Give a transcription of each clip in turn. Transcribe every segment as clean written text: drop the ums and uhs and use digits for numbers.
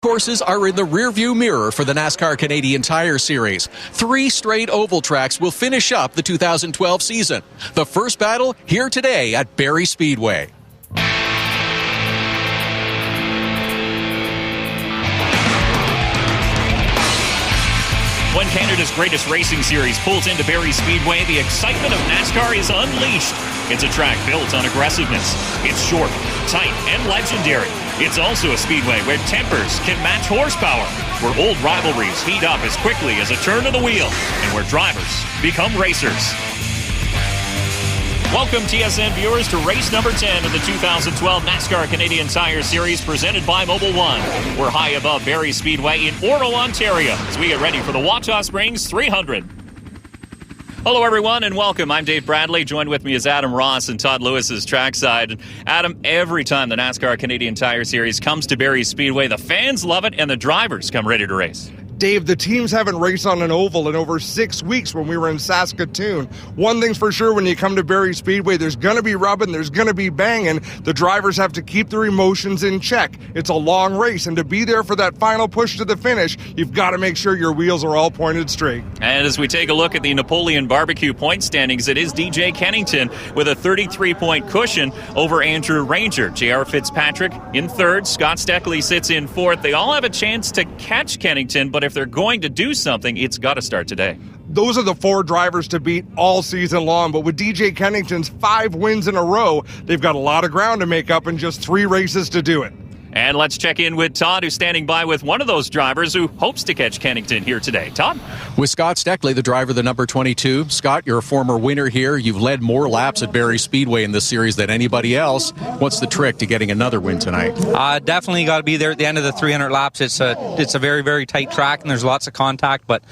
Courses are in the rearview mirror for the NASCAR Canadian Tire Series. 3 straight oval tracks will finish up the 2012 season. The first battle here today at Barrie Speedway. When Canada's greatest racing series pulls into Barrie Speedway, the excitement of NASCAR is unleashed. It's a track built on aggressiveness. It's short, tight, and legendary. It's also a speedway where tempers can match horsepower, where old rivalries heat up as quickly as a turn of the wheel, and where drivers become racers. Welcome, TSN viewers, to race number 10 of the 2012 NASCAR Canadian Tire Series presented by Mobil 1. We're high above Barrie Speedway in Oro, Ontario, as we get ready for the Wahta Springs 300. Hello, everyone, and welcome. I'm Dave Bradley. Joined with me is Adam Ross and Todd Lewis's trackside. And Adam, every time the NASCAR Canadian Tire Series comes to Barrie Speedway, the fans love it and the drivers come ready to race. Dave, the teams haven't raced on an oval in over 6 weeks when we were in Saskatoon. One thing's for sure, when you come to Barrie Speedway, there's going to be rubbing, there's going to be banging. The drivers have to keep their emotions in check. It's a long race, and to be there for that final push to the finish, you've got to make sure your wheels are all pointed straight. And as we take a look at the Napoleon Barbecue point standings, it is DJ Kennington with a 33-point cushion over Andrew Ranger. J.R. Fitzpatrick in third. Scott Steckley sits in fourth. They all have a chance to catch Kennington, but if they're going to do something, it's got to start today. Those are the 4 drivers to beat all season long, but with DJ Kennington's 5 wins in a row, they've got a lot of ground to make up in just 3 races to do it. And let's check in with Todd, who's standing by with one of those drivers who hopes to catch Kennington here today. Todd? With Scott Steckley, the driver, the number 22. Scott, you're a former winner here. You've led more laps at Barrie Speedway in this series than anybody else. What's the trick to getting another win tonight? Definitely got to be there at the end of the 300 laps. It's a very, very tight track, and there's lots of contact, but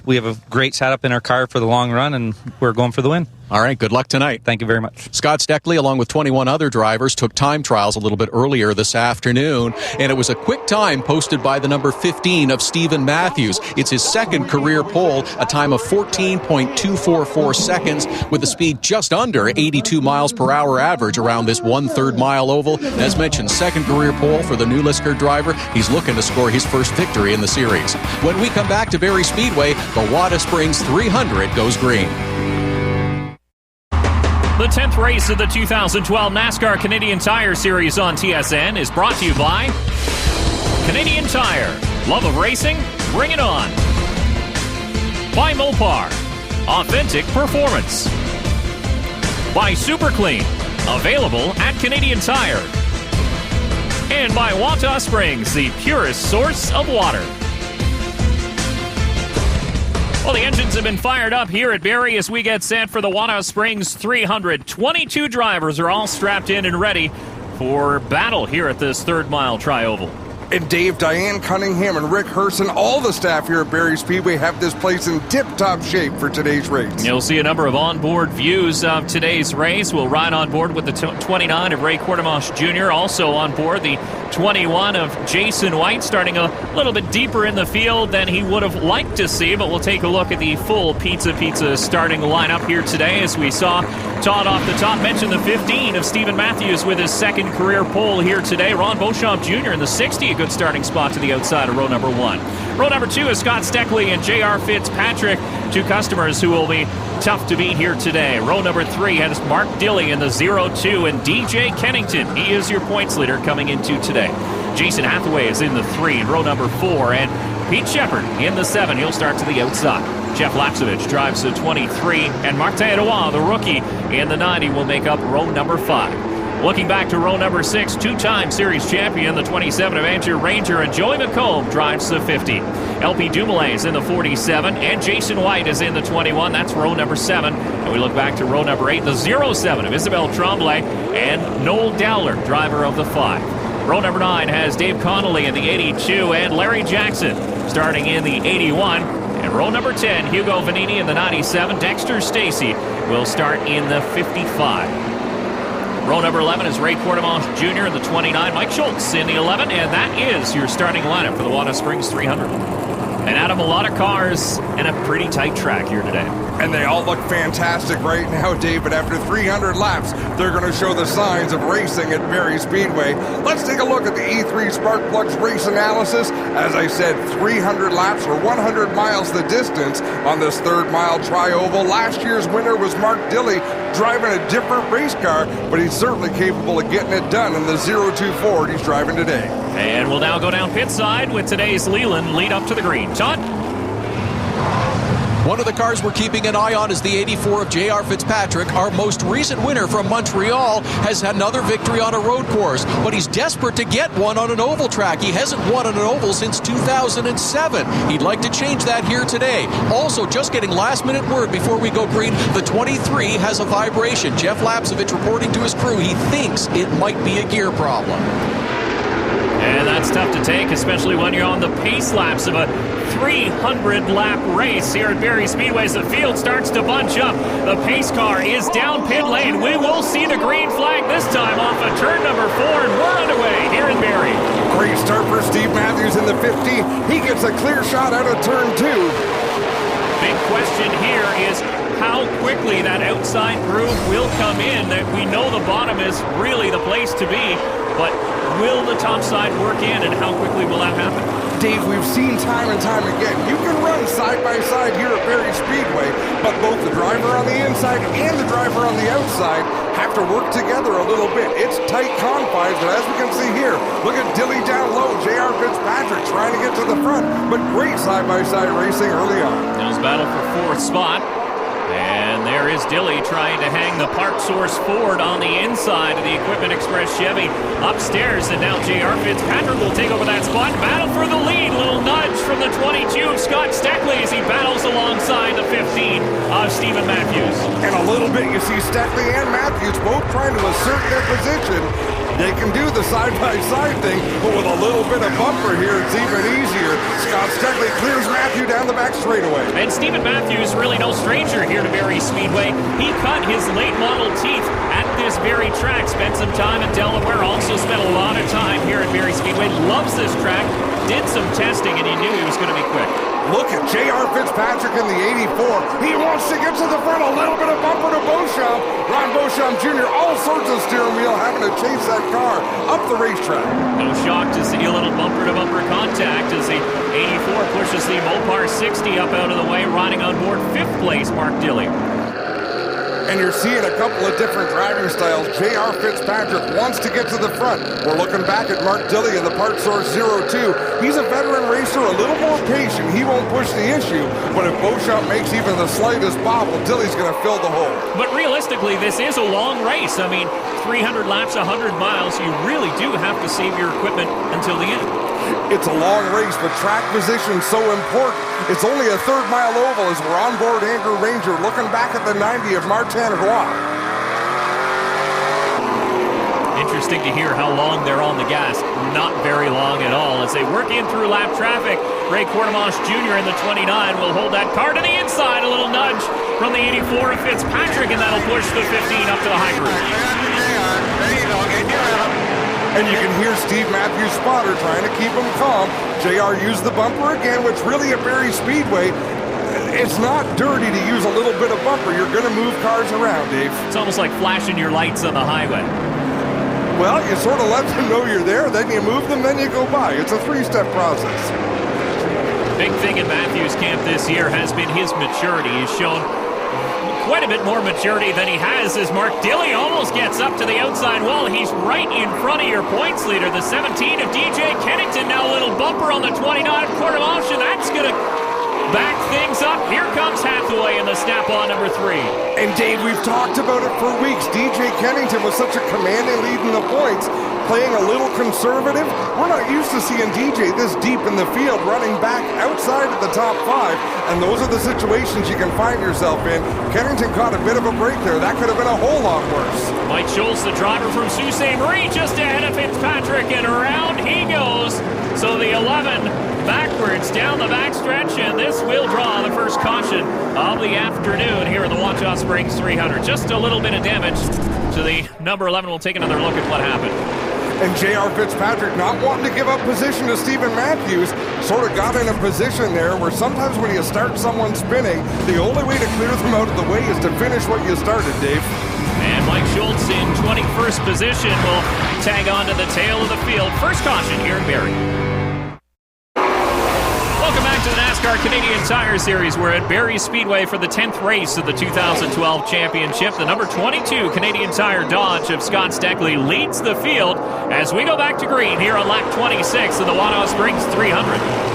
we have a great setup in our car for the long run, and we're going for the win. All right, good luck tonight. Thank you very much. Scott Steckley, along with 21 other drivers, took time trials a little bit earlier this afternoon, and it was a quick time posted by the number 15 of Stephen Matthews. It's his second career pole, a time of 14.244 seconds, with a speed just under 82 miles per hour average around this 1/3 mile oval. As mentioned, second career pole for the new Lisker driver. He's looking to score his first victory in the series. When we come back to Barrie Speedway, the Wahta Springs 300 goes green. The 10th race of the 2012 NASCAR Canadian Tire Series on TSN is brought to you by Canadian Tire. Love of racing? Bring it on. By Mopar. Authentic performance. By Super Clean. Available at Canadian Tire. And by Wahta Springs, the purest source of water. Well, the engines have been fired up here at Barrie as we get set for the Wahta Springs 300. 22 drivers are all strapped in and ready for battle here at this 3rd mile tri-oval. And Dave, Diane Cunningham, and Rick Herson, all the staff here at Barrie Speedway have this place in tip-top shape for today's race. You'll see a number of onboard views of today's race. We'll ride on board with the 29 of Ray Quartermash Jr., also on board the 21 of Jason White, starting a little bit deeper in the field than he would have liked to see, but we'll take a look at the full Pizza starting lineup here today. As we saw Todd off the top mention the 15 of Stephen Matthews with his second career pole here today. Ron Beauchamp Jr. in the 60, a good starting spot to the outside of row number 1. Row number 2 is Scott Steckley and J.R. Fitzpatrick, 2 customers who will be tough to beat here today. Row number 3 has Mark Dilley in the 0-2 and DJ Kennington. He is your points leader coming into today. Jason Hathaway is in the 3 in row number 4, and Pete Shepard in the 7. He'll start to the outside. Jeff Lapsevich drives the 23, and Martin Edouard, the rookie, in the 90 will make up row number 5. Looking back to row number 6, 2-time series champion, the 27 of Andrew Ranger, and Joey McComb drives the 50. LP Dumoulin is in the 47, and Jason White is in the 21. That's row number 7. And we look back to row number 8, the 07 of Isabelle Tremblay, and Noel Dowler, driver of the 5. Row number 9 has Dave Connolly in the 82, and Larry Jackson starting in the 81. And row number 10, Hugo Vanini in the 97. Dexter Stacy will start in the 55. Row number 11 is Ray Quartermanche Jr. in the 29, Mike Schultz in the 11, and that is your starting lineup for the Wahta Springs 300. And Adam, a lot of cars and a pretty tight track here today. And they all look fantastic right now, Dave, but after 300 laps, they're going to show the signs of racing at Barrie Speedway. Let's take a look at the E3 Spark Plugs race analysis. As I said, 300 laps or 100 miles the distance on this third mile tri-oval. Last year's winner was Mark Dilley, driving a different race car, but he's certainly capable of getting it done in the 02 Ford he's driving today. And we'll now go down pit side with today's Leland lead up to the green. Todd? One of the cars we're keeping an eye on is the 84 of J.R. Fitzpatrick. Our most recent winner from Montreal has had another victory on a road course, but he's desperate to get one on an oval track. He hasn't won on an oval since 2007. He'd like to change that here today. Also, just getting last-minute word before we go green, the 23 has a vibration. Jeff Lapsovich reporting to his crew he thinks it might be a gear problem. And that's tough to take, especially when you're on the pace laps of a 300-lap race here at Barrie Speedway as the field starts to bunch up. The pace car is down pit lane. We will see the green flag this time off of turn number 4, and we're underway here in Barrie. Great start for Steve Matthews in the 50. He gets a clear shot out of turn 2. Big question here is how quickly that outside groove will come in. That we know the bottom is really the place to be, but will the top side work in, and how quickly will that happen? Dave, we've seen time and time again, you can run side by side here at Barrie Speedway, but both the driver on the inside and the driver on the outside have to work together a little bit. It's tight confines, but as we can see here, look at Dilley down low, J.R. Fitzpatrick trying to get to the front, but great side-by-side racing early on. Now it's battle for 4th spot. And there is Dilley trying to hang the Park Source Ford on the inside of the Equipment Express Chevy upstairs. And now J.R. Fitzpatrick will take over that spot. Battle for the lead. Little nudge from the 22 of Scott Steckley as he battles alongside the 15 of Stephen Matthews. And a little bit you see Steckley and Matthews both trying to assert their position. They can do the side-by-side thing, but with a little bit of bumper here, it's even easier. Scott Steckley clears Matthew down the back straightaway. And Stephen Matthews, really no stranger here to Barrie Speedway. He cut his late model teeth at this very track, spent some time in Delaware, also spent a lot of time here at Barrie Speedway. Loves this track, did some testing, and he knew he was going to be quick. Look at J.R. Fitzpatrick in the 84. He wants to get to the front. A little bit of bumper to Beauchamp. Ron Beauchamp Jr., all sorts of steering wheel, having to chase that car up the racetrack. No shock to see a little bumper-to-bumper contact as the 84 pushes the Mopar 60 up out of the way, riding on board 5th place, Mark Dilley. And you're seeing a couple of different driving styles. J.R. Fitzpatrick wants to get to the front. We're looking back at Mark Dilley in the Park Source 02. He's a veteran racer, a little more patient. He won't push the issue, but if Beauchamp makes even the slightest bobble, Dilley's going to fill the hole. But realistically, this is a long race. I mean, 300 laps, 100 miles. You really do have to save your equipment until the end. It's a long race, but track position's so important. It's only a third-mile oval as we're on board Andrew Ranger, looking back at the 90 of Martin Roy. Interesting to hear how long they're on the gas. Not very long at all. As they work in through lap traffic, Ray Quartermanche Jr. in the 29 will hold that car to the inside. A little nudge from the 84 of Fitzpatrick, and that'll push the 15 up to the high groove. There you go, get your rhythm. And you can hear Steve Matthews' spotter trying to keep him calm. JR used the bumper again, which really at Barrie Speedway, it's not dirty to use a little bit of bumper. You're going to move cars around, Dave. It's almost like flashing your lights on the highway. Well, you sort of let them know you're there, then you move them, then you go by. It's a 3-step process. Big thing in Matthews' camp this year has been his maturity. He's shown quite a bit more maturity than he has as Mark Dilley almost gets up to the outside wall. He's right in front of your points leader, the 17 of DJ Kennington. Now a little bumper on the 29 of Quartermanche, and that's going to back things up. Here comes Hathaway in the snap-on number 3. And Dave, we've talked about it for weeks. DJ Kennington was such a commanding lead in the points, playing a little conservative. We're not used to seeing DJ this deep in the field, running back outside of the top 5, and those are the situations you can find yourself in. Kennington caught a bit of a break there. That could have been a whole lot worse. Mike Schultz, the driver from Sault Ste. Marie, just ahead of Fitzpatrick, and around he goes. So the 11 backwards down the backstretch, and this will draw the first caution of the afternoon here in the Wahta Springs 300. Just a little bit of damage to So the number 11 will take another look at what happened. And J.R. Fitzpatrick not wanting to give up position to Stephen Matthews, sort of got in a position there where sometimes when you start someone spinning, the only way to clear them out of the way is to finish what you started, Dave. And Mike Schultz in 21st position will tag on to the tail of the field. First caution here in Barrie. Welcome back to the NASCAR Canadian Tire Series. We're at Barrie Speedway for the 10th race of the 2012 championship. The number 22 Canadian Tire Dodge of Scott Steckley leads the field as we go back to green here on lap 26 of the Wahta Springs 300.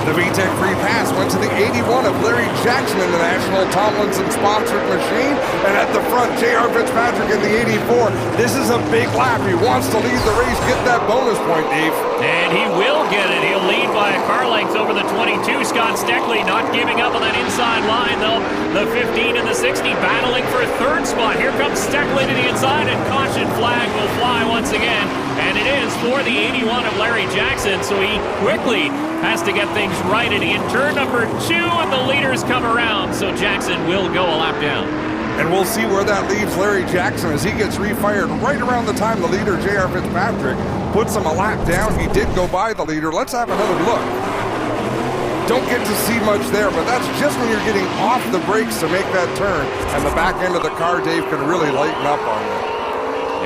The VTEC free pass went to the 81 of Larry Jackson in the National Tomlinson-sponsored machine. And at the front, J.R. Fitzpatrick in the 84. This is a big lap. He wants to lead the race, get that bonus point, Dave. And he will get it. He'll lead by a car length over the 22. Scott Steckley not giving up on that inside line, though. The 15 and the 60 battling for a third spot. Here comes Steckley to the inside, and caution flag will fly once again. And it is for the 81 of Larry Jackson, so he quickly has to get things righted in turn number 2, and the leaders come around, so Jackson will go a lap down. And we'll see where that leaves Larry Jackson as he gets refired right around the time the leader, J.R. Fitzpatrick, puts him a lap down. He did go by the leader. Let's have another look. Don't get to see much there, but that's just when you're getting off the brakes to make that turn, and the back end of the car, Dave, can really lighten up on you.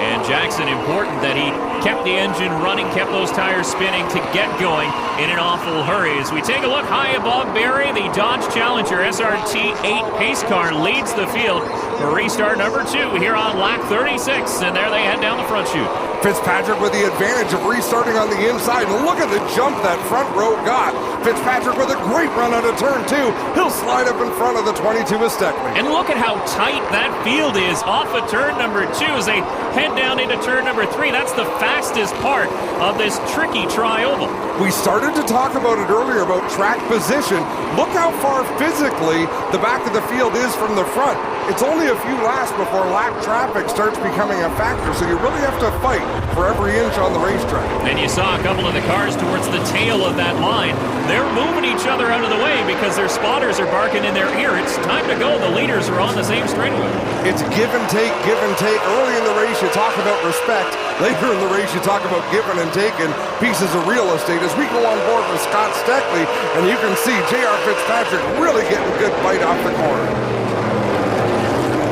And Jackson, important that he kept the engine running, kept those tires spinning to get going in an awful hurry. As we take a look high above Barrie, the Dodge Challenger SRT 8 pace car leads the field for restart number 2 here on lap 36, and there they head down the front chute. Fitzpatrick with the advantage of restarting on the inside. Look at the jump that front row got. Fitzpatrick with a great run out of turn 2. He'll slide up in front of the 22 of Steckley. And look at how tight that field is off of turn number 2 as they head down into turn number 3. That's the fastest part of this tricky tri-oval. We started to talk about it earlier about track position. Look how far physically the back of the field is from the front. It's only a few laps before lap traffic starts becoming a factor, so you really have to fight for every inch on the racetrack. And you saw a couple of the cars towards the tail of that line. They're moving each other out of the way because their spotters are barking in their ear. It's time to go. The leaders are on the same straightaway. It's give and take, give and take. Early in the race, you talk about respect. Later in the race, you talk about giving and taking pieces of real estate. As we go on board with Scott Steckley, and you can see J.R. Fitzpatrick really getting a good bite off the corner.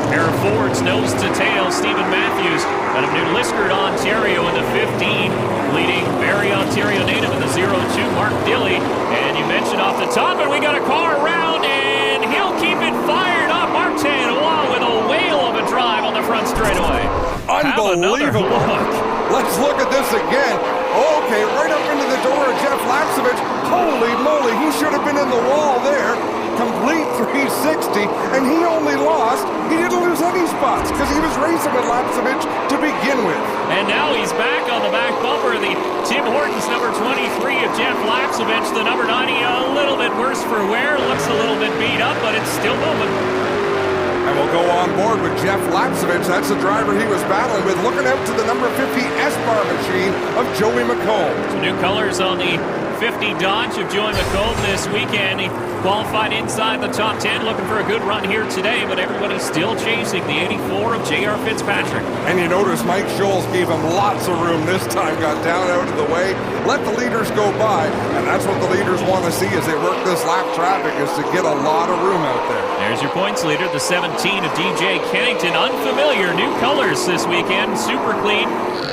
Pair of Fords nose to tail. Stephen Matthews out of New Liskeard, Ontario in the 15, leading Barrie, Ontario native in the 02, Mark Dilley. And you mentioned off the top, and we got a car around, and he'll keep it fired up. Mark Tanoa with a whale of a drive on the front straightaway. Unbelievable. Let's look at this again. Okay, right up into the door of Jeff Lapsevich. Holy moly, he should have been in the wall there. Complete 360, and he only lost. He didn't lose any spots because he was racing with Lapsevich to begin with. And now he's back on the back bumper. The Tim Hortons number 23 of Jeff Lapsevich. The number 90 a little bit worse for wear. Looks a little bit beat up, but it's still moving. And we'll go on board with Jeff Lapsevich. That's the driver he was battling with. Looking out to the number 50 S-Bar machine of Joey McComb. Some new colors on the 50 Dodge of Joey McComb this weekend. He qualified inside the top 10, looking for a good run here today, but everybody's still chasing the 84 of J.R. Fitzpatrick. And you notice Mike Schultz gave him lots of room this time, got down out of the way, let the leaders go by, and that's what the leaders want to see as they work this lap traffic, is to get a lot of room out there. There's your points leader, the 17 of DJ Kennington. Unfamiliar new colors this weekend, super clean.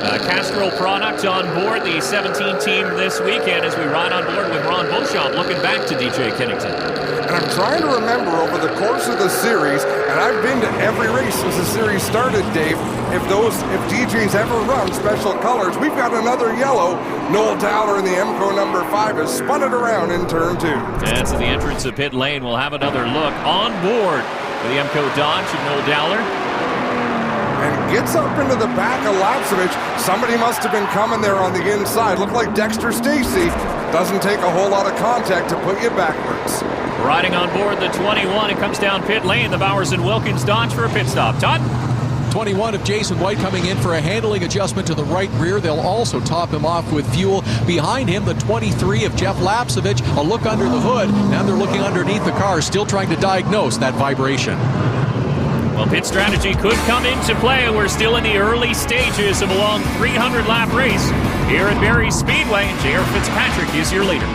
Castrol product on board the 17 team this weekend as we ride on board with Ron Beauchamp looking back to DJ Kennington. And I'm trying to remember over the course of the series, and I've been to every race since the series started, Dave, if DJ's ever run special colors, we've got another yellow. Noel Dowler in the MCO number 5 has spun it around in turn 2. And so the entrance of pit lane, we'll have another look on board for the MCO Dodge of Noel Dowler. And gets up into the back of Lapsevich. Somebody must have been coming there on the inside. Looked like Dexter Stacy. Doesn't take a whole lot of contact to put you backwards. Riding on board the 21, it comes down pit lane. The Bowers and Wilkins Dodge for a pit stop. Todd? 21 of Jason White coming in for a handling adjustment to the right rear. They'll also top him off with fuel. Behind him, the 23 of Jeff Lapsevich. A look under the hood. Now they're looking underneath the car, still trying to diagnose that vibration. Well, pit strategy could come into play. We're still in the early stages of a long 300-lap race here at Barrie Speedway, and J.R. Fitzpatrick is your leader.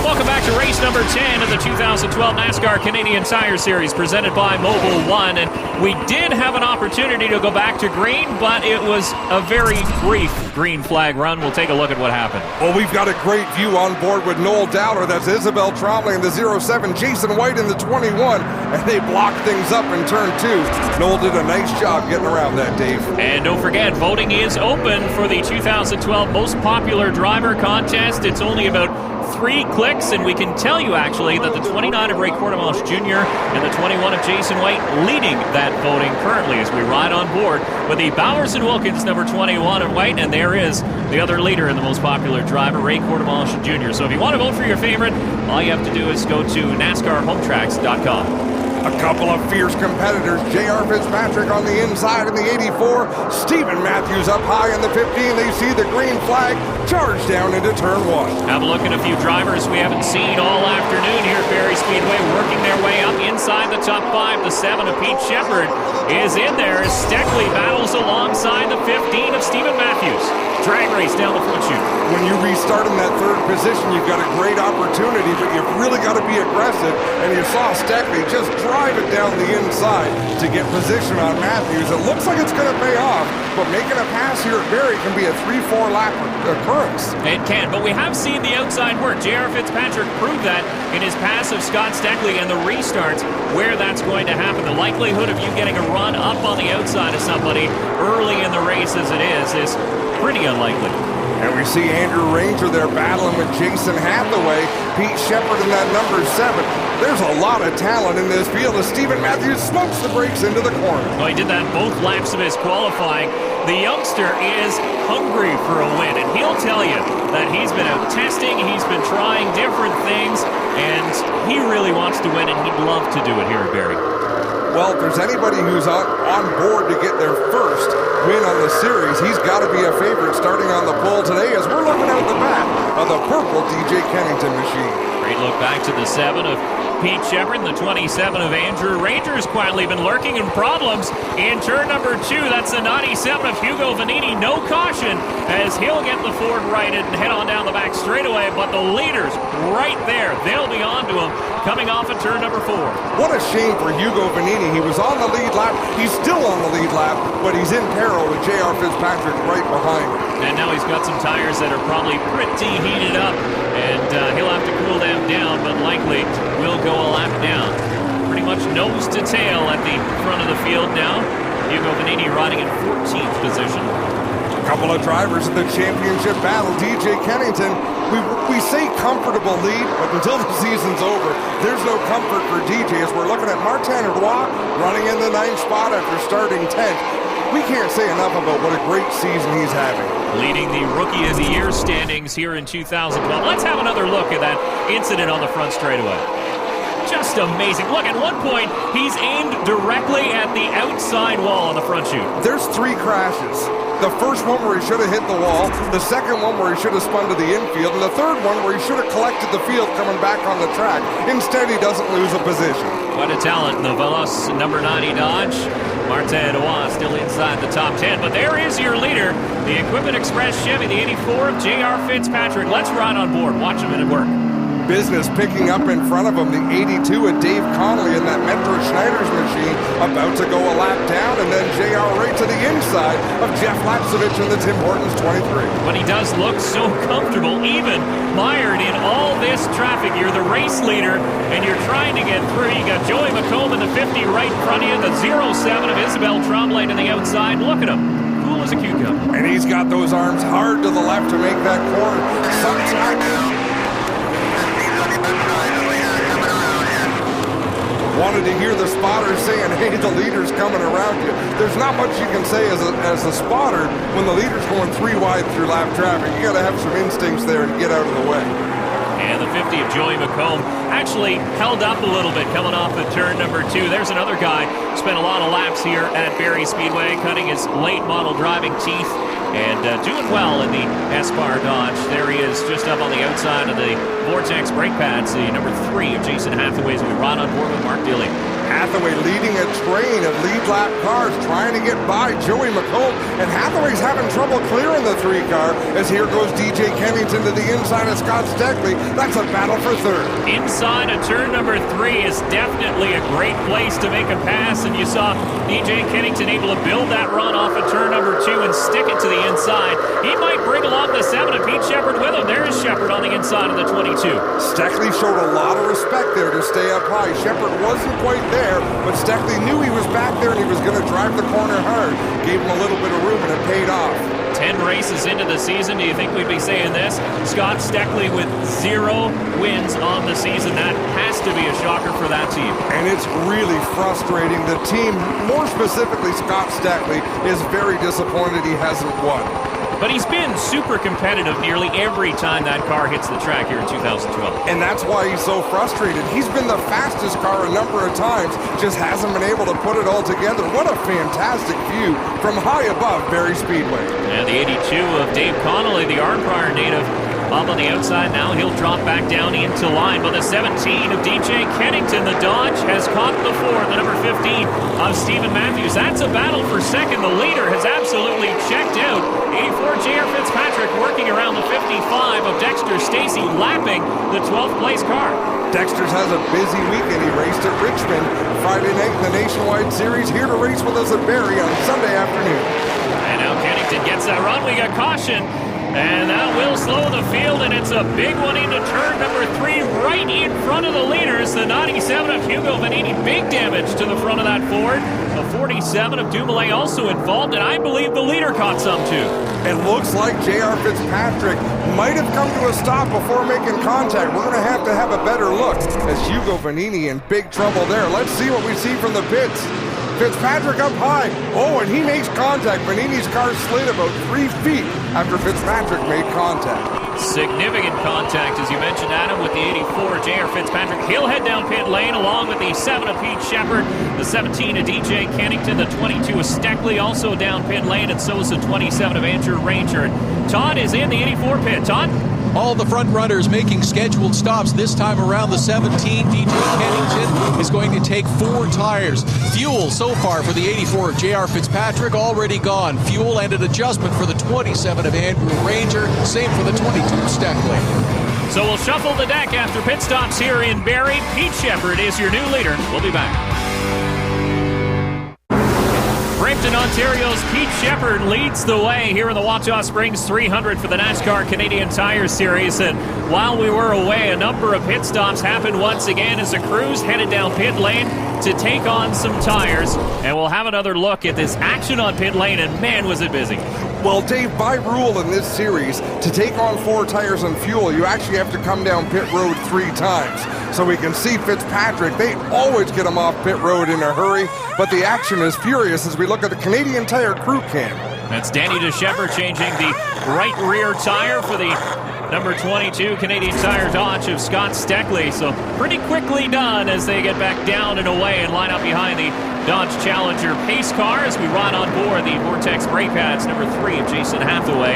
Welcome back to race number 10 of the 2012 NASCAR Canadian Tire Series presented by Mobil 1. And we did have an opportunity to go back to green, but it was a very brief green flag run. We'll take a look at what happened. Well, we've got a great view on board with Noel Dowler. That's Isabel Trombley in the 07, Jason White in the 21, and they blocked things up in turn 2. Noel did a nice job getting around that, Dave. And don't forget, voting is open for the 2012 Most Popular Driver Contest. It's only about 3 clicks, and we can tell you actually that the 29 of Ray Courtemanche Jr. and the 21 of Jason White leading that voting currently as we ride on board with the Bowers and Wilkins number 21 of White, and there is the other leader in the Most Popular Driver, Ray Courtemanche Jr. So if you want to vote for your favorite, all you have to do is go to NASCARHometracks.com. A couple of fierce competitors. J.R. Fitzpatrick on the inside in the 84. Stephen Matthews up high in the 15. They see the green flag. Charge down into turn 1. Have a look at a few drivers we haven't seen all afternoon here at Barrie Speedway working their way up inside the top 5. The 7 of Pete Shepard is in there as Steckley battles alongside the 15 of Stephen Matthews. Drag race down the front chute. When you restart in that third position, you've got a great opportunity, but you've really got to be aggressive. And you saw Steckley just drive it down the inside to get position on Matthews. It looks like it's going to pay off, but making a pass here at Barrie can be a 3-4 lap occurrence. It can, but we have seen the outside work. J.R. Fitzpatrick proved that in his pass of Scott Steckley and the restarts where that's going to happen. The likelihood of you getting a run up on the outside of somebody early in the race as it is pretty unlikely. And we see Andrew Ranger there battling with Jason Hathaway, Pete Shepard in that number 7. There's a lot of talent in this field as Stephen Matthews smokes the brakes into the corner. Well, he did that both laps of his qualifying. The youngster is hungry for a win, and he'll tell you that he's been out testing, he's been trying different things, and he really wants to win, and he'd love to do it here at Barrie. Well, if there's anybody who's on board to get their first win on the series, he's got to be a favorite starting on the pole today as we're looking out the back of the purple DJ Kennington machine. Great look back to the 7 of Pete Shepard and the 27 of Andrew Ranger has quietly been lurking in problems in turn number 2. That's the 97 of Hugo Vanini. No caution as he'll get the Ford righted and head on down the back straightaway, but the leaders right there, they'll be on to him coming off of turn number 4. What a shame for Hugo Vanini. He was on the lead lap. He's still on the lead lap, but he's in peril with J.R. Fitzpatrick right behind him. And now he's got some tires that are probably pretty heated up, and he'll have to cool them down, but likely will go a lap down. Pretty much nose to tail at the front of the field now. Hugo Vanini riding in 14th position. A couple of drivers in the championship battle. DJ Kennington, we say comfortable lead, but until the season's over, there's no comfort for DJ as we're looking at Martin Roy running in the 9th spot after starting 10th. We can't say enough about what a great season he's having. Leading the Rookie of the Year standings here in 2012. Let's have another look at that incident on the front straightaway. Just amazing. Look, at one point, he's aimed directly at the outside wall on the front chute. There's 3 crashes. The first one where he should have hit the wall, the second one where he should have spun to the infield, and the third one where he should have collected the field coming back on the track. Instead, he doesn't lose a position. What a talent. The Veloz number 90 Dodge. Martin Roy still inside the top 10, but there is your leader, the Equipment Express Chevy, the 84 of J.R. Fitzpatrick. Let's ride on board. Watch him at work. Business picking up in front of him, the 82 of Dave Connolly in that Metro Schneider's machine, about to go a lap down, and then JR right to the inside of Jeff Lapsevich in the Tim Hortons 23. But he does look so comfortable, even mired in all this traffic. You're the race leader, and you're trying to get through. You got Joey McComb in the 50 right in front of you, the 07 of Isabel Trombley to the outside. Look at him. Cool as a cucumber. And he's got those arms hard to the left to make that corner. Sometimes wanted to hear the spotter saying, hey, the leader's coming around you. There's not much you can say as a spotter when the leader's going 3 wide through lap traffic. You got to have some instincts there and get out of the way. And the 50 of Joey McComb actually held up a little bit coming off of turn number 2. There's another guy spent a lot of laps here at Barrie Speedway, cutting his late model driving teeth and doing well in the Esbar Dodge. There he is just up on the outside of the Vortex brake pads, the number 3 of Jason Hathaway as we ride on board with Mark Dilley. Hathaway leading a train of lead lap cars, trying to get by Joey McComb, and Hathaway's having trouble clearing the 3-car, as here goes DJ Kennington to the inside of Scott Steckley. That's a battle for third. Inside of turn number 3 is definitely a great place to make a pass, and you saw DJ Kennington able to build that run off of turn number 2 and stick it to the inside. He might bring along the 7 of Pete Shepard with him. There's Shepard on the inside of the 22. Steckley showed a lot of respect there to stay up high. Shepard wasn't quite there, but Steckley knew he was back there and he was going to drive the corner hard. Gave him a little bit of room and it paid off. 10 races into the season, do you think we'd be saying this? Scott Steckley with 0 wins on the season. That has to be a shocker for that team. And it's really frustrating. The team, more specifically Scott Steckley, is very disappointed he hasn't won. But he's been super competitive nearly every time that car hits the track here in 2012. And that's why he's so frustrated. He's been the fastest car a number of times, just hasn't been able to put it all together. What a fantastic view from high above Barrie Speedway. And the 82 of Dave Connolly, the Arnprior native, up on the outside now. He'll drop back down into line. But the 17 of DJ Kennington, the Dodge, has caught the 4, the number 15 of Stephen Matthews. That's a battle for second. The leader has absolutely checked out. 84 J.R. Fitzpatrick working around the 55 of Dexter Stacey, lapping the 12th place car. Dexter's has a busy weekend. He raced at Richmond Friday night in the Nationwide Series, here to race with us at Barrie on Sunday afternoon. And now Kennington gets that run. We got caution. And that will slow the field, and it's a big one into turn number 3, right in front of the leaders. The 97 of Hugo Vanini, big damage to the front of that Ford. The 47 of Dumoulin also involved, and I believe the leader caught some too. It looks like J.R. Fitzpatrick might have come to a stop before making contact. We're going to have a better look, as Hugo Vanini in big trouble there. Let's see what we see from the pits. Fitzpatrick up high. Oh, and he makes contact. Vanini's car slid about 3 feet after Fitzpatrick made contact. Significant contact, as you mentioned, Adam, with the 84 J.R. Fitzpatrick. He'll head down pit lane along with the 7 of Pete Shepard, the 17 of DJ Kennington, the 22 of Steckley also down pit lane, and so is the 27 of Andrew Ranger. Todd is in the 84 pit. Todd? All the front runners making scheduled stops. This time around, the 17, DJ Kennington, is going to take 4 tires. Fuel so far for the 84 of J.R. Fitzpatrick already gone. Fuel and an adjustment for the 27 of Andrew Ranger. Same for the 22 of Steckley. So we'll shuffle the deck after pit stops here in Barrie. Pete Shepard is your new leader. We'll be back. Brampton, Ontario's Pete Shepard leads the way here in the Wahta Springs 300 for the NASCAR Canadian Tire Series. And while we were away, a number of pit stops happened once again as the crews headed down pit lane to take on some tires. And we'll have another look at this action on pit lane, and man, was it busy. Well, Dave, by rule in this series, to take on 4 tires and fuel, you actually have to come down pit road 3 times. So we can see Fitzpatrick, they always get him off pit road in a hurry, but the action is furious as we look at the Canadian Tire crew cam. That's Danny DeShepard changing the right rear tire for the number 22 Canadian Tire Dodge of Scott Steckley. So pretty quickly done as they get back down and away and line up behind the Dodge Challenger pace car as we ride on board the Vortex brake pads, number 3 of Jason Hathaway.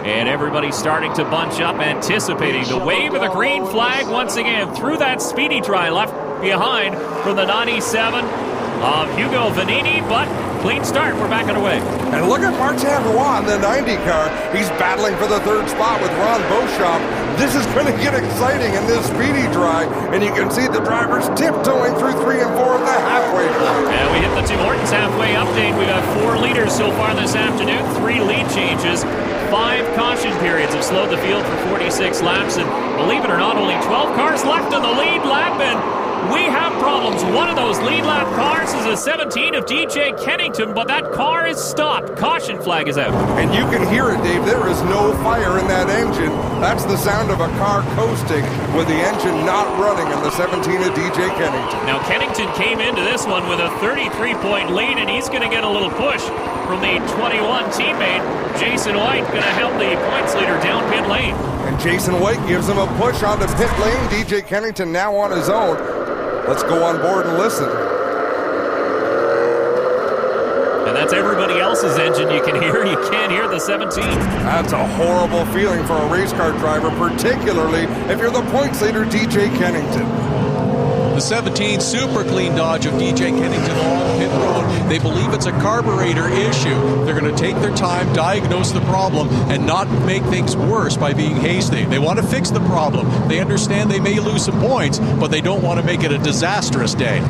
And everybody's starting to bunch up, anticipating the wave of the green flag once again through that speedy dry left behind from the 97 of Hugo Vanini, but clean start. We're back underway. And look at Martin Roy in the 90 car. He's battling for the 3rd spot with Ron Beauchamp. This is going to get exciting in this speedy dry, and you can see the drivers tiptoeing through 3 and 4 of the halfway point. And we hit the Tim Hortons halfway update. We got 4 leaders so far this afternoon, 3 lead changes. 5 caution periods have slowed the field for 46 laps, and believe it or not, only 12 cars left in the lead lap, and we have problems. One of those lead lap cars is a 17 of DJ Kennington, but that car is stopped. Caution flag is out. And you can hear it, Dave. There is no fire in that engine. That's the sound of a car coasting with the engine not running in the 17 of DJ Kennington. Now, Kennington came into this one with a 33-point lead, and he's going to get a little push from the 21 teammate. Jason White going to help the points leader down pit lane. And Jason White gives him a push onto pit lane. DJ Kennington now on his own. Let's go on board and listen. And that's everybody else's engine you can hear. You can't hear the 17. That's a horrible feeling for a race car driver, particularly if you're the points leader, DJ Kennington. The 17 super clean Dodge of DJ Kennington along pit road. They believe it's a carburetor issue. They're going to take their time, diagnose the problem, and not make things worse by being hasty. They want to fix the problem. They understand they may lose some points, but they don't want to make it a disastrous day.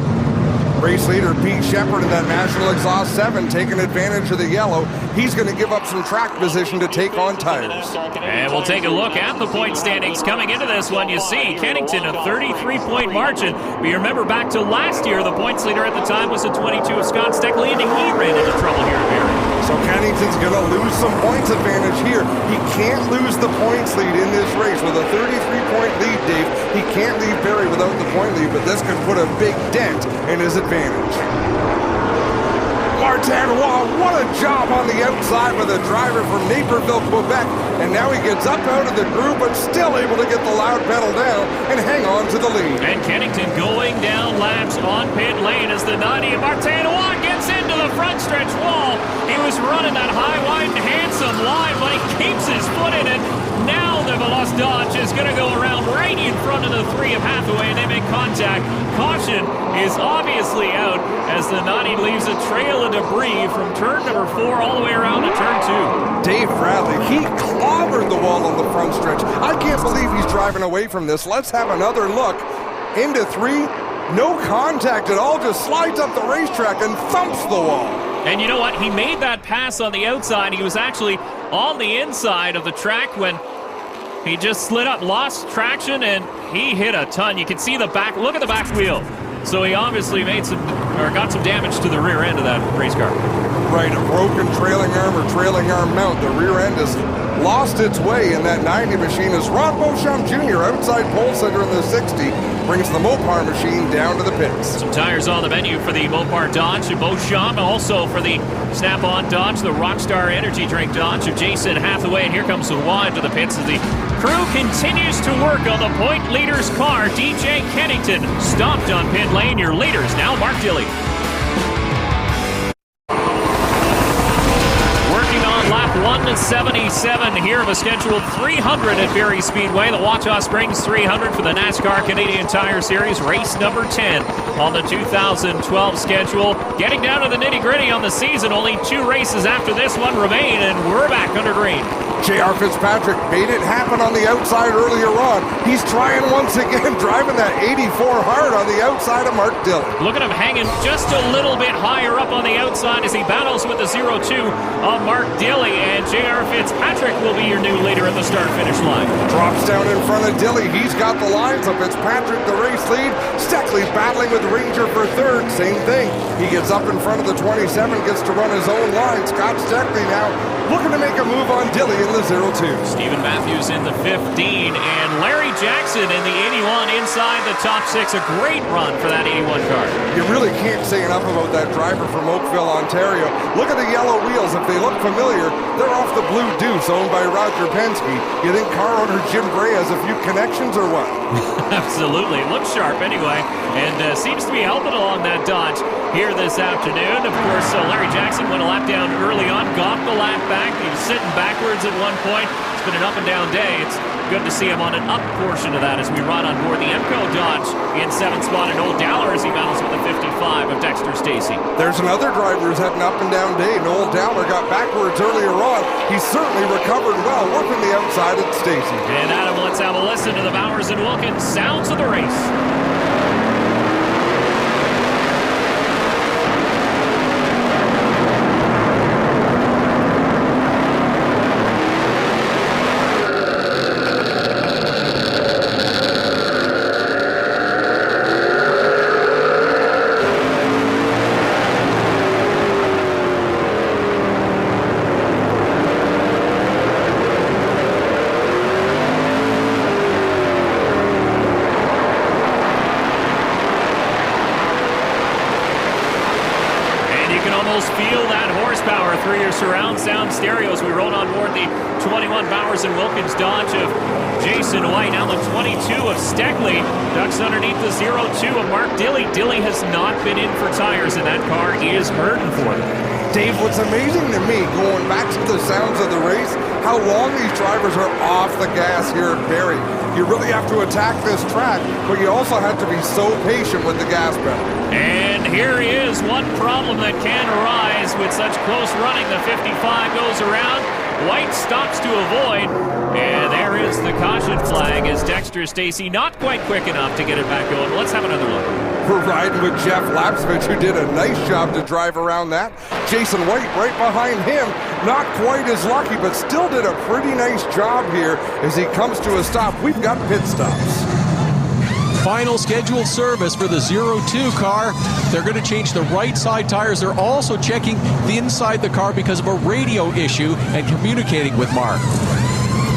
Race leader Pete Shepard in that National Exhaust 7 taking advantage of the yellow. He's going to give up some track position to take on tires. And we'll take a look at the point standings coming into this one. You see Kennington a 33-point margin. But you remember back to last year, the points leader at the time was a 22 of Scott Steckley, and he ran into trouble here at Barrie. So Kennington's going to lose some points advantage here. He can't lose the points lead in this race. With a 33-point lead, Dave, he can't leave Barrie without the point lead, but this could put a big dent in his advantage. Martin, wow, what a job on the outside with a driver from Naperville, Quebec. And now he gets up out of the groove, but still able to get the loud pedal down and hang on to the lead. And Kennington going down laps on pit lane as the 90 Martin gets into the front stretch wall. He was running that high, wide, and handsome line, but he keeps his foot in it. Now the Veloz Dodge is going to go around right in front of the 3 of Hathaway, and they make contact. Caution is obviously out as the 90 leaves a trail of debris from turn number 4 all the way around to turn 2. Dave Bradley, he clobbered the wall on the front stretch. I can't believe he's driving away from this. Let's have another look. Into 3, no contact at all, just slides up the racetrack and thumps the wall. And you know what? He made that pass on the outside. He was actually on the inside of the track when he just slid up, lost traction, and he hit a ton. You can see the back. Look at the back wheel. So he obviously got some damage to the rear end of that race car. Right, a broken trailing arm or trailing arm mount. The rear end has lost its way in that 90 machine as Ron Beauchamp Jr. outside pole center in the 60 brings the Mopar machine down to the pits. Some tires on the menu for the Mopar Dodge of Beauchamp, also for the Snap-on Dodge, the Rockstar Energy Drink Dodge of Jason Hathaway. And here comes the wide to the pits as the crew continues to work on the point leader's car. DJ Kennington stopped on pit lane. Your leaders now Mark Dilley. Lap 177 here of a scheduled 300 at Barrie Speedway. The Wahta Springs 300 for the NASCAR Canadian Tire Series, race number 10 on the 2012 schedule. Getting down to the nitty-gritty on the season. Only 2 races after this one remain, and we're back under green. J.R. Fitzpatrick made it happen on the outside earlier on. He's trying once again, driving that 84 hard on the outside of Mark Dilley. Look at him hanging just a little bit higher up on the outside as he battles with the 0-2 of Mark Dilley. And J.R. Fitzpatrick will be your new leader at the start-finish line. Drops down in front of Dilley. He's got the lines of Fitzpatrick, the race lead. Steckley battling with Ranger for third. Same thing. He gets up in front of the 27, gets to run his own line. Scott Steckley now looking to make a move on Dilley in the 0-2. Stephen Matthews in the 15, and Larry Jackson in the 81 inside the top 6. A great run for that 81 car. You really can't say enough about that driver from Oakville, Ontario. Look at the yellow wheels. If they look familiar, they're off the Blue Deuce owned by Roger Penske. You think car owner Jim Gray has a few connections or what? Absolutely. Looks sharp anyway, and seems to be helping along that Dodge here this afternoon. Of course, Larry Jackson went a lap down early on, got the lap back. He was sitting backwards at one point. It's been an up and down day. It's good to see him on an up portion of that as we run on board the Emco Dodge in 7th spot, and Noel Dowler as he battles with the 55 of Dexter Stacey. There's another driver who's had an up and down day. Noel Dowler got backwards earlier on. He's certainly recovered well, working the outside at Stacey. And Adam, let's have a listen to the Bowers and Wilkins sounds of the race. Feel that horsepower through your surround sound stereos. We rolled on board the 21 Bowers and Wilkins Dodge of Jason White. Now the 22 of Steckley ducks underneath the 0-2 of Mark Dilley. Dilley has not been in for tires, and that car is hurting for them. Dave, what's amazing to me, going back to the sounds of the race, how long these drivers are off the gas here at Barrie. You really have to attack this track, but you also have to be so patient with the gas pedal. And here is one problem that can arise with such close running. The 55 goes around. White stops to avoid, and there is the caution flag as Dexter Stacey not quite quick enough to get it back going. Let's have another look. We're riding with Jeff Lapsovich, who did a nice job to drive around that. Jason White right behind him, not quite as lucky, but still did a pretty nice job here as he comes to a stop. We've got pit stops. Final scheduled service for the 02 car. They're going to change the right side tires. They're also checking the inside the car because of a radio issue and communicating with Mark.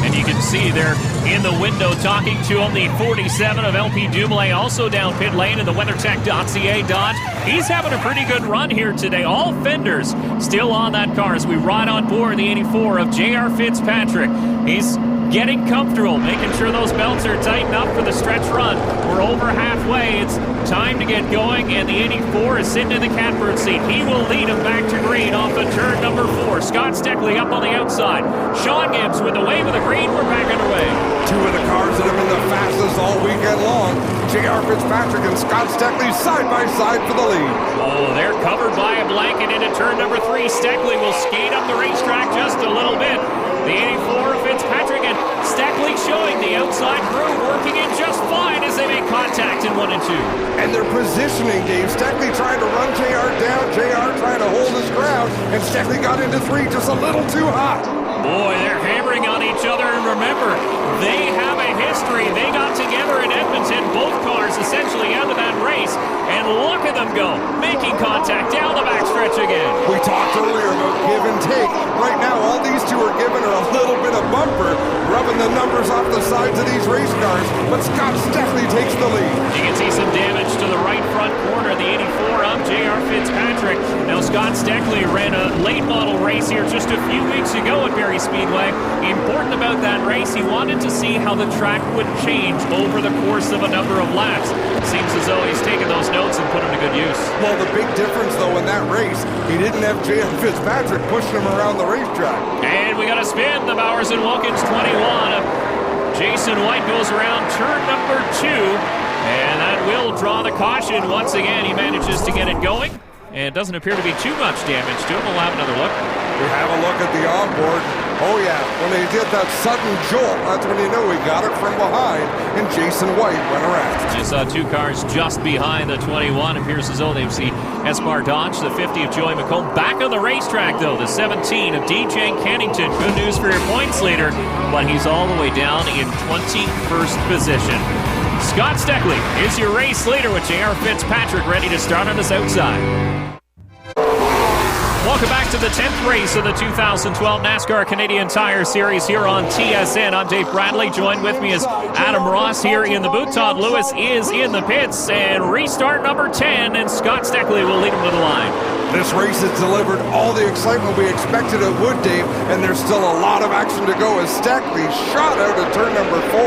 And you can see they're in the window talking to him. The 47 of LP Dumoulin also down pit lane in the WeatherTech.ca Dodge. He's having a pretty good run here today. All fenders still on that car as we ride on board the 84 of J.R. Fitzpatrick. He's getting comfortable, making sure those belts are tightened up for the stretch run. We're over halfway. It's time to get going, and the 84 is sitting in the catbird seat. He will lead him back to green off of turn number 4. Scott Steckley up on the outside. Sean Gibbs with the wave of the green. We're back underway. Two of the cars that have been the fastest all weekend long. J.R. Fitzpatrick and Scott Steckley side by side for the lead. Oh, they're covered by a blanket into turn number 3. Steckley will skate up the racetrack just a little bit. The 84 of Fitzpatrick and Steckley showing the outside groove working in just fine as they make contact in 1 and 2. And they're positioning, Dave. Steckley trying to run JR down, JR trying to hold his ground, and Steckley got into 3 just a little too hot. Boy, they're hammering on each other, and remember, they have a history. They got together in Edmonton, both cars essentially out of that race, and look at them go, making contact down the backstretch again. We talked earlier about give and take. Right now, all these two are giving her a little bit of bumper, rubbing the numbers off the sides of these race cars, but Scott Steckley takes the lead. You can see some damage to the right front corner, the 84 of J.R. Fitzpatrick. Now, Scott Steckley ran a late model race here just a few weeks ago at Barrie Speedway. Important about that race, he wanted to see how the track would change over the course of a number of laps. Seems as though he's taken those notes and put them to good use. Well, the big difference, though, in that race, he didn't have J.R. Fitzpatrick pushing him around the racetrack. And we got a spin. The Bowers and Wilkins 21 of Jason White goes around turn number 2. And that will draw the caution once again. He manages to get it going. And it doesn't appear to be too much damage to him. We'll have another look. We have a look at the onboard. Oh, yeah, when they did that sudden jolt, that's when you know he got it from behind, and Jason White went around. You saw 2 cars just behind the 21. Appears as though they've seen Esmar Dodge, the 50 of Joey McComb. Back on the racetrack, though, the 17 of DJ Kennington. Good news for your points leader, but he's all the way down in 21st position. Scott Steckley is your race leader with J.R. Fitzpatrick ready to start on his outside. Welcome back to the 10th race of the 2012 NASCAR Canadian Tire Series here on TSN. I'm Dave Bradley. Joined with me is Adam Ross here in the booth. Todd Lewis is in the pits. And restart number 10, and Scott Steckley will lead him to the line. This race has delivered all the excitement we expected it would, Dave, and there's still a lot of action to go as Steckley shot out at turn number 4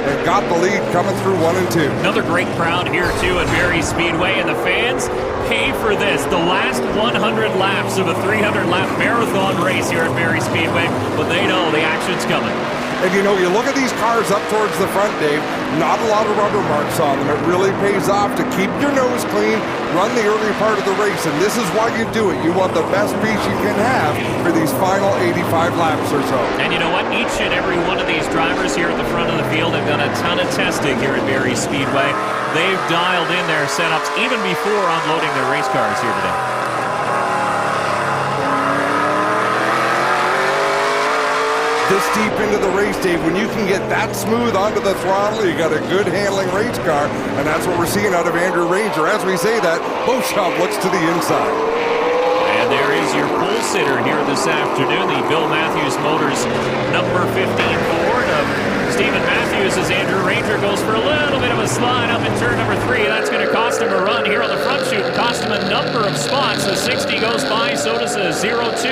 and got the lead coming through 1 and 2. Another great crowd here, too, at Barrie Speedway, and the fans pay for this. The last 100 laps of a 300-lap marathon race here at Barrie Speedway, but they know the action's coming. And you know, you look at these cars up towards the front, Dave, not a lot of rubber marks on them. It really pays off to keep your nose clean, run the early part of the race, and this is why you do it. You want the best piece you can have for these final 85 laps or so. And you know what? Each and every one of these drivers here at the front of the field have done a ton of testing here at Barrie Speedway. They've dialed in their setups even before unloading their race cars here today. This deep into the race, Dave, when you can get that smooth onto the throttle, you got a good handling race car, and that's what we're seeing out of Andrew Ranger. As we say that, Beauchamp looks to the inside. And there is your pole sitter here this afternoon, the Bill Matthews Motors number 15 Ford of Stephen Matthews as Andrew Ranger goes for a little bit of a slide up in turn number 3. That's going to cost him a run here on the front chute and cost him a number of spots. The 60 goes by, so does the 02.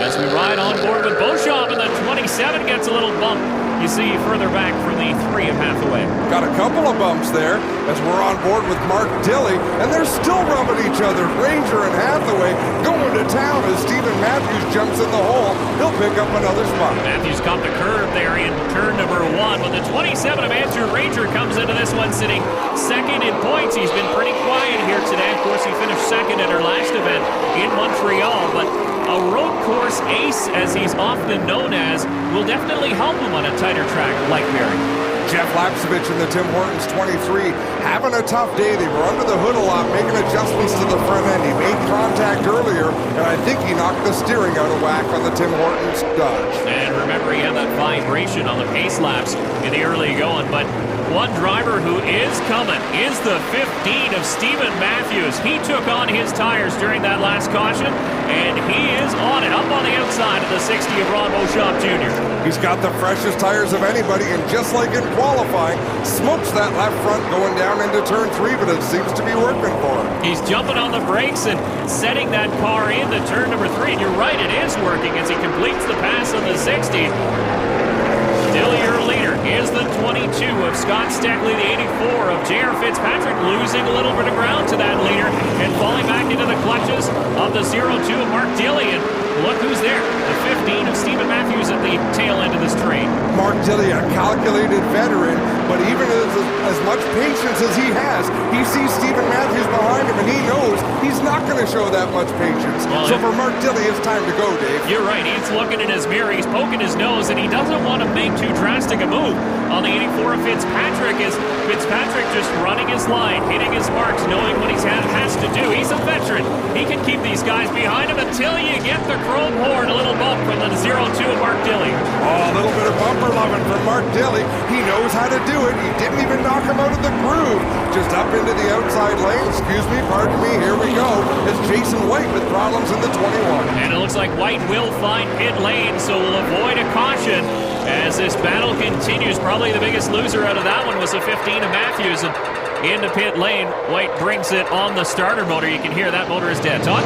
As we ride on board with Beauchamp, and the 27 gets a little bump. You see further back from the 3 of Hathaway. Got a couple of bumps there as we're on board with Mark Dilley, and they're still rubbing each other. Ranger and Hathaway going to town as Stephen Matthews jumps in the hole. He'll pick up another spot. Matthews caught the curve there in turn number 1, but the 27 of Andrew Ranger comes into this one sitting second in points. He's been pretty quiet here today. Of course, he finished second at our last event in Montreal, but a road course ace, as he's often known as, will definitely help him on a tighter track like Barrie. Jeff Lapsevich in the Tim Hortons 23 having a tough day. They were under the hood a lot, making adjustments to the front end. He made contact earlier, and I think he knocked the steering out of whack on the Tim Hortons Dodge. And remember, he had that vibration on the pace laps in the early going, but one driver who is coming is the 15 of Stephen Matthews. He took on his tires during that last caution, and he is on it, up on the outside of the 60 of Ron Beauchamp Jr. He's got the freshest tires of anybody, and just like in qualifying, smokes that left front going down into turn 3, but it seems to be working for him. He's jumping on the brakes and setting that car into turn number 3, and you're right, it is working as he completes the pass on the 60. Still your leader is the 22 of Scott Steckley, the 84 of J.R. Fitzpatrick, losing a little bit of ground to that leader and falling back into the clutches of the 02 of Mark Dilley. And look who's there, the 15 of Stephen Matthews at the tail end of this train. Mark Dilley, a calculated veteran, but even as much patience as he has, he sees Stephen Matthews behind him, and he knows he's not going to show that much patience. Well, so for Mark Dilley, it's time to go, Dave. You're right. He's looking in his mirror. He's poking his nose, and he doesn't want to make too drastic a move on the 84 of Fitzpatrick. Is Fitzpatrick just running his line, hitting his marks, knowing what he has to do. He's a veteran. He can keep these guys behind him until you get the chrome horn. A little bump from the 02 of Mark Dilley. Oh, a little bit of bumper loving from Mark Dilley. He knows how to do it. He didn't even knock him out of the groove. Just up into the outside lane. Excuse me, pardon me. Here we go. It's Jason White with problems in the 21. And it looks like White will find pit lane, so will avoid a caution as this battle continues. Probably the biggest loser out of that one was the 15 of Matthews. And into pit lane, White brings it on the starter motor. You can hear that motor is dead. Todd?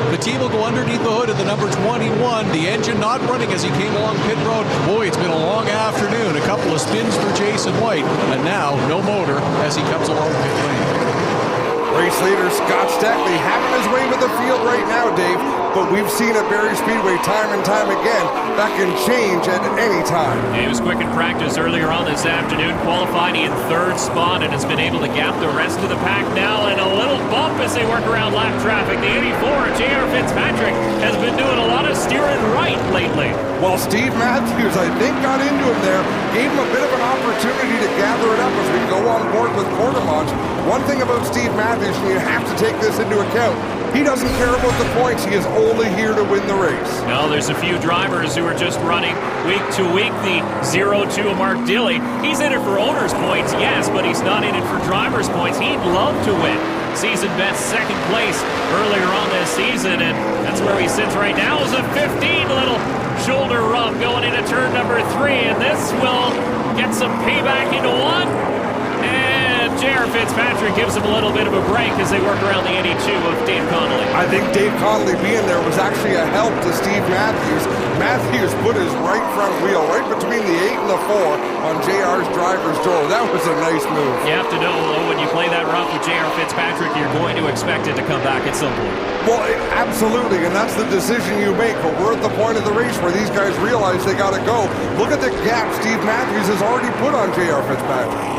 The team will go underneath the hood of the number 21. The engine not running as he came along pit road. Boy, it's been a long afternoon. A couple of spins for Jason White. And now, no motor as he comes along pit lane. Race leader Scott Steckley having his way with the field right now, Dave. But we've seen at Barrie Speedway time and time again, that can change at any time. Yeah, he was quick in practice earlier on this afternoon, qualified in third spot and has been able to gap the rest of the pack now, and a little bump as they work around lap traffic. The 84, J.R. Fitzpatrick, has been doing a lot of steering right lately. Well, Steve Matthews, I think, got into him there, gave him a bit of an opportunity to gather it up as we go on board with Quartermont. One thing about Steve Matthews, and you have to take this into account, he doesn't care about the points. He is only here to win the race. No, there's a few drivers who are just running week to week. The 02 of Mark Dilley, he's in it for owner's points, yes, but he's not in it for driver's points. He'd love to win. Season best second place earlier on this season, and that's where he sits right now is a 15 little shoulder rub going into turn number 3, and this will get some payback into one. J.R. Fitzpatrick gives him a little bit of a break as they work around the 82 of Dave Connolly. I think Dave Connolly being there was actually a help to Steve Matthews. Matthews put his right front wheel right between the 8 and the 4 on JR's driver's door. That was a nice move. You have to know, though, when you play that rough with J.R. Fitzpatrick, you're going to expect it to come back at some point. Well, absolutely, and that's the decision you make. But we're at the point of the race where these guys realize they got to go. Look at the gap Steve Matthews has already put on J.R. Fitzpatrick.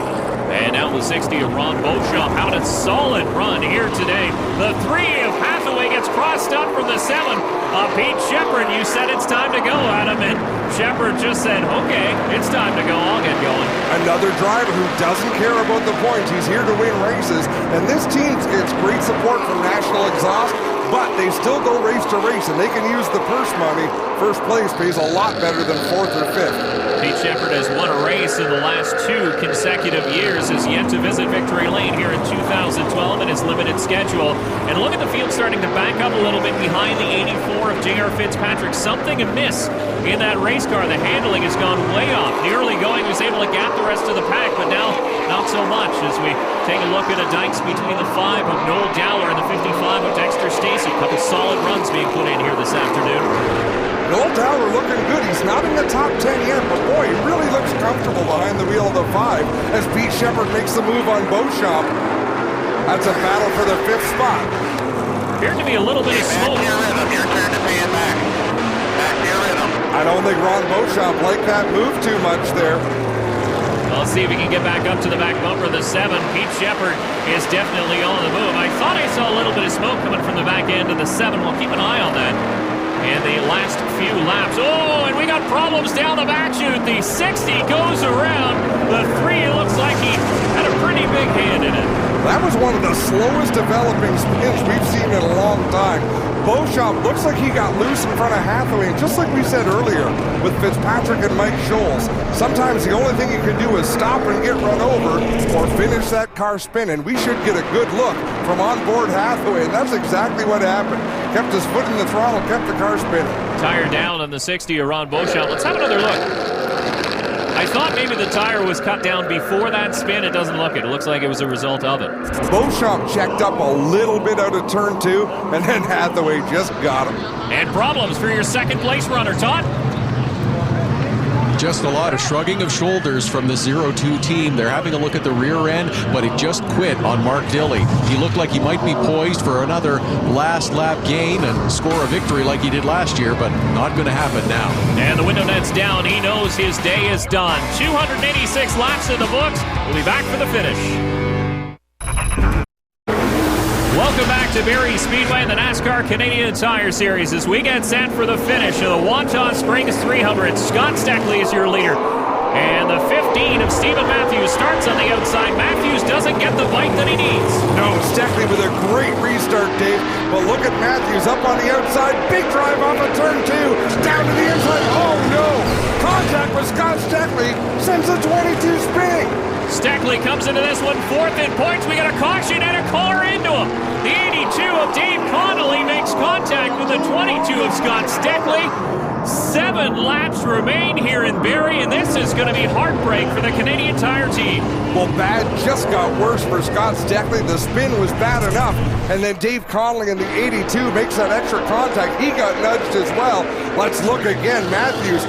And now the 60 of Ron Beauchamp having a solid run here today. The 3 of Hathaway gets crossed up from the 7 of Pete Shepard. You said it's time to go, Adam, and Shepard just said, okay, it's time to go. I'll get going. Another driver who doesn't care about the points. He's here to win races, and this team gets great support from National Exhaust, but they still go race to race, and they can use the purse money. First place pays a lot better than 4th or 5th. Pete Shepard has won a race in the last 2 consecutive years, has yet to visit victory lane here in 2012 in his limited schedule. And look at the field starting to back up a little bit behind the 84 of J.R. Fitzpatrick. Something amiss in that race car. The handling has gone way off. Nearly going, was able to gap the rest of the pack, but now not so much as we take a look at a dikes between the 5 of Noel Dowler and the 55 of Dexter Stacey. A couple solid runs being put in here this afternoon. Noel Dowler looking good. He's not in the top 10 yet, but boy, he really looks comfortable behind the wheel of the 5 as Pete Shepard makes the move on Beauchamp. That's a battle for the 5th spot. Appeared to be a little bit of smoke. Back to your rhythm. Your turn to pay it back. Back to your rhythm. I don't think Ron Beauchamp liked that move too much there. Well, let's see if he can get back up to the back bumper of the 7. Pete Shepard is definitely on the move. I thought I saw a little bit of smoke coming from the back end of the 7. We'll keep an eye on that. And the last few laps. Oh, and we got problems down the back chute. The 60 goes around. The 3 looks like he had a pretty big hand in it. That was one of the slowest developing spins we've seen in a long time. Beauchamp looks like he got loose in front of Hathaway, and just like we said earlier with Fitzpatrick and Mike Scholes, sometimes the only thing you can do is stop and get run over or finish that car spinning. We should get a good look from on board Hathaway, and that's exactly what happened. Kept his foot in the throttle, kept the car spinning. Tire down on the 60 around Beauchamp. Let's have another look. I thought maybe the tire was cut down before that spin. It doesn't look it. It looks like it was a result of it. Beauchamp checked up a little bit out of turn 2, and then Hathaway just got him. And problems for your second place runner, Todd. Just a lot of shrugging of shoulders from the 0-2 team. They're having a look at the rear end, but it just quit on Mark Dilley. He looked like he might be poised for another last lap gain and score a victory like he did last year, but not going to happen now. And the window net's down. He knows his day is done. 286 laps in the books. We'll be back for the finish. Welcome back to Barrie Speedway in the NASCAR Canadian Tire Series as we get set for the finish of the Wahta Springs 300. Scott Steckley is your leader. And the 15 of Stephen Matthews starts on the outside. Matthews doesn't get the bite that he needs. No, Steckley with a great restart, Dave. But look at Matthews up on the outside. Big drive off of turn 2. Down to the inside. Oh, no. Contact with Scott Steckley sends a 22 spinning. Steckley comes into this one 4th in points. We got a caution and a car into him. The 82 of Dave Connolly makes contact with the 22 of Scott Steckley. 7 laps remain here in Barrie, and this is going to be heartbreak for the Canadian Tire team. Well, bad just got worse for Scott Steckley. The spin was bad enough, and then Dave Connolly in the 82 makes that extra contact. He got nudged as well. Let's look again. Matthews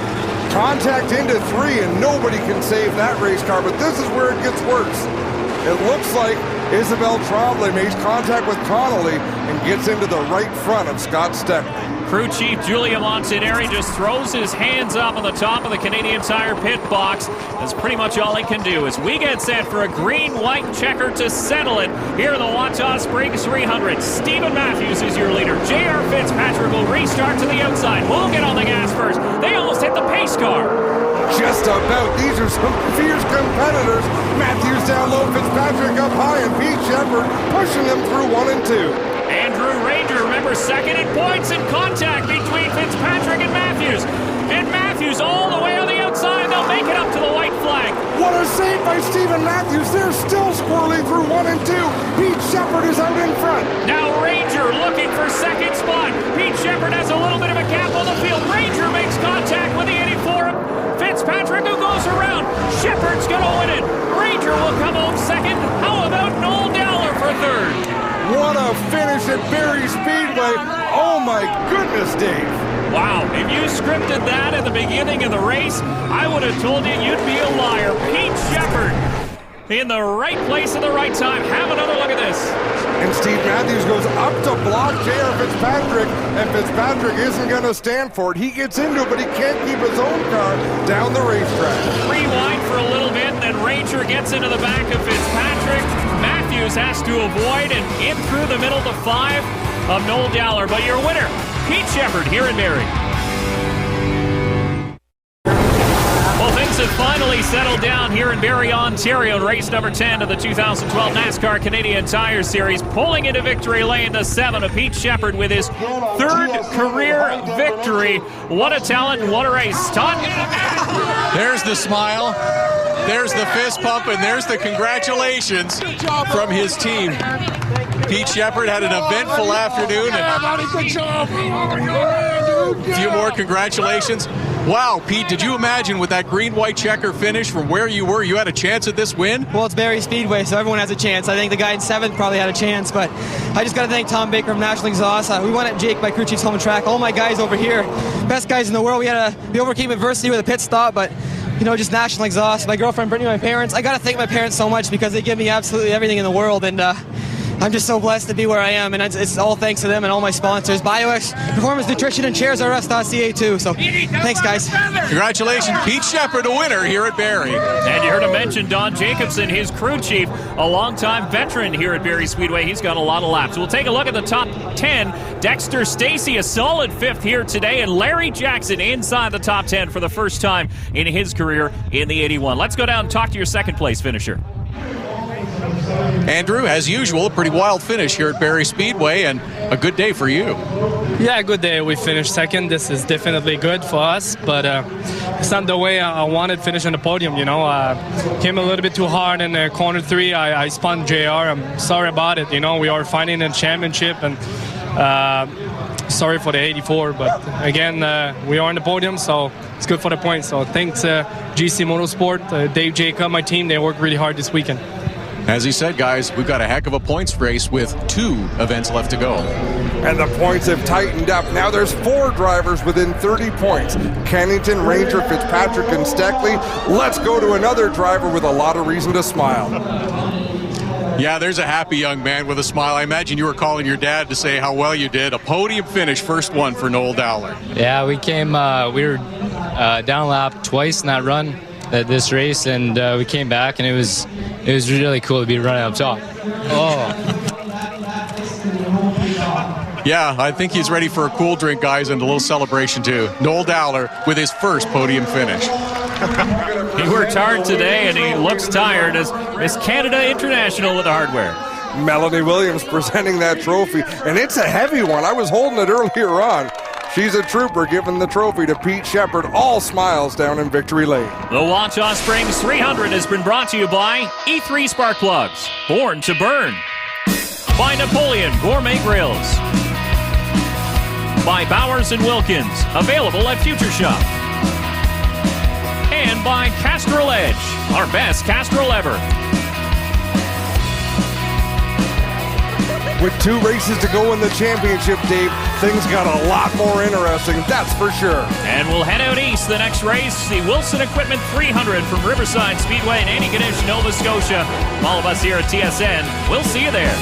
contact into 3, and nobody can save that race car, but this is where it gets worse. It looks like Isabel Tremblay makes contact with Connolly and gets into the right front of Scott Steckley. Crew Chief Julia Montanari just throws his hands up on the top of the Canadian Tire pit box. That's pretty much all he can do as we get set for a green-white checker to settle it here in the Wahta Springs 300. Stephen Matthews is your leader. J.R. Fitzpatrick will restart to the outside. We'll get on the gas first. They almost hit the pace car. Just about. These are some fierce competitors. Matthews down low, Fitzpatrick up high, and Pete Shepard pushing them through 1 and 2. Andrew Ranger, remember, 2nd in points in contact between Fitzpatrick and Matthews. And Matthews all the way on the outside. They'll make it up to the white flag. What a save by Stephen Matthews. They're still squirreling through 1 and 2. Pete Shepard is out in front. Now Ranger looking for 2nd spot. Pete Shepard has a little bit of a gap on the field. Ranger makes contact with the 84. Fitzpatrick who goes around. Shepard's going to win it. Ranger will come home 2nd. How about Noel Dowler for 3rd? What a finish at Barrie Speedway. Oh my goodness, Dave. Wow, if you scripted that at the beginning of the race, I would have told you you'd be a liar. Pete Shepard in the right place at the right time. Have another look at this. And Steve Matthews goes up to block J.R. Fitzpatrick, and Fitzpatrick isn't going to stand for it. He gets into it, but he can't keep his own car down the racetrack. Rewind for a little bit, and then Ranger gets into the back of Fitzpatrick. Matthews has to avoid and in through the middle to 5 of Noel Dowler. But your winner, Pete Shepard here in Barrie. Well, things have finally settled down here in Barrie, Ontario in race number 10 of the 2012 NASCAR Canadian Tire Series. Pulling into victory lane, the 7 of Pete Shepard with his 3rd career victory. What a talent and what a race. Todd? There's the smile, there's the fist pump, and there's the congratulations from his team. Pete Shepard had an eventful afternoon, and a few more congratulations. Wow, Pete, did you imagine with that green-white checker finish from where you were, you had a chance at this win? Well, it's Barrie Speedway, so everyone has a chance. I think the guy in 7th probably had a chance, but I just got to thank Tom Baker from National Exhaust. We won at Jake by Crew Chief's Home Track. All my guys over here, best guys in the world. We overcame adversity with a pit stop, but just National Exhaust. My girlfriend Brittany, my parents. I got to thank my parents so much because they give me absolutely everything in the world, and I'm just so blessed to be where I am, and it's all thanks to them and all my sponsors. BioX, Performance Nutrition, and ChairsRS.ca too. So thanks, guys. Congratulations, Pete Shepard, a winner here at Barrie. And you heard him mention Don Jacobson, his crew chief, a longtime veteran here at Barrie Speedway. He's got a lot of laps. We'll take a look at the top 10. Dexter Stacy, a solid 5th here today, and Larry Jackson inside the top 10 for the first time in his career in the 81. Let's go down and talk to your second place finisher. Andrew, as usual, a pretty wild finish here at Barrie Speedway, and a good day for you. Yeah, good day. We finished second. This is definitely good for us, but it's not the way I wanted to finish on the podium, Came a little bit too hard in corner 3. I spun JR. I'm sorry about it. We are fighting in the championship, and sorry for the 84, but again, we are on the podium, so it's good for the points. So thanks GC Motorsport, Dave Jacob, my team. They worked really hard this weekend. As he said, guys, we've got a heck of a points race with 2 events left to go. And the points have tightened up. Now there's 4 drivers within 30 points. Kennington, Ranger, Fitzpatrick, and Steckley. Let's go to another driver with a lot of reason to smile. Yeah, there's a happy young man with a smile. I imagine you were calling your dad to say how well you did. A podium finish, first one for Noel Dowler. Yeah, we were down lap twice in that run at this race, and we came back, and it was really cool to be running up top. Yeah, I think he's ready for a cool drink, guys, and a little celebration too. Noel Dowler with his first podium finish. He worked hard today, and he looks tired as Miss Canada International with the hardware. Melanie Williams presenting that trophy, and it's a heavy one. I was holding it earlier on. She's a trooper giving the trophy to Pete Shepard. All smiles down in Victory Lane. The Wahta Springs 300 has been brought to you by E3 Spark Plugs, born to burn. By Napoleon Gourmet Grills. By Bowers & Wilkins, available at Future Shop. And by Castrol Edge, our best Castrol ever. With 2 races to go in the championship, Dave, things got a lot more interesting, that's for sure. And we'll head out east. The next race, the Wilson Equipment 300 from Riverside Speedway in Antigonish, Nova Scotia. All of us here at TSN, we'll see you there.